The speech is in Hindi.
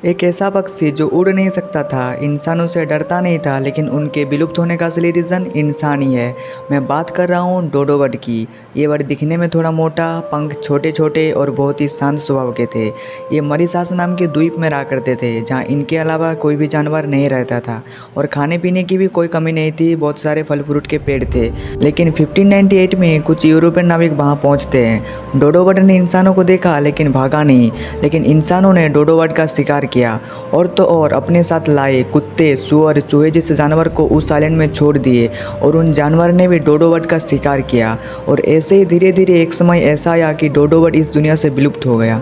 एक ऐसा पक्षी जो उड़ नहीं सकता था, इंसानों से डरता नहीं था, लेकिन उनके विलुप्त होने का असली रीज़न इंसान ही है। मैं बात कर रहा हूँ डोडो बर्ड की। ये बर्ड दिखने में थोड़ा मोटा, पंख छोटे छोटे और बहुत ही शांत स्वभाव के थे। ये मॉरिशस नाम के द्वीप में रहा करते थे, जहाँ इनके अलावा कोई भी जानवर नहीं रहता था और खाने पीने की भी कोई कमी नहीं थी। बहुत सारे फल फ्रूट के पेड़ थे। लेकिन 1598 में कुछ यूरोपियन नाविक वहाँ पहुँचते हैं। डोडो बर्ड ने इंसानों को देखा लेकिन भागा नहीं, लेकिन इंसानों ने डोडो बर्ड का शिकार किया और तो और अपने साथ लाए कुत्ते, सुअर, चूहे जैसे जानवर को उस आइलैंड में छोड़ दिए और उन जानवर ने भी डोडो बर्ड का शिकार किया। और ऐसे ही धीरे धीरे एक समय ऐसा आया कि डोडो बर्ड इस दुनिया से विलुप्त हो गया।